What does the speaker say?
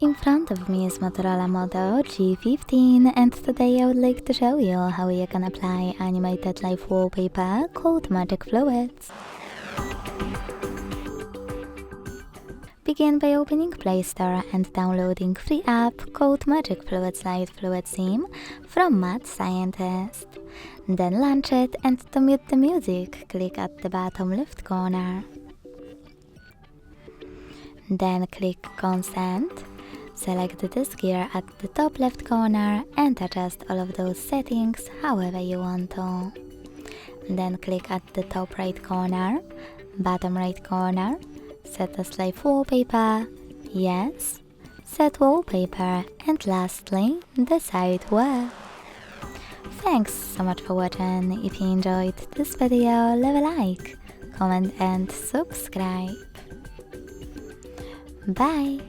In front of me is Motorola Moto G15, and today I would like to show you how you can apply animated live wallpaper called Magic Fluids. Begin by opening Play Store and downloading free app called Magic Fluids Light Fluid Sim from Mad Scientist. Then launch it, and to mute the music, click at the bottom left corner. Then click Consent. Select this gear at the top left corner and adjust all of those settings however you want to. Then click at the top right corner, bottom right corner, set as live wallpaper, yes, set wallpaper, and lastly decide where. Thanks so much for watching. If you enjoyed this video, leave a like, comment and subscribe. Bye!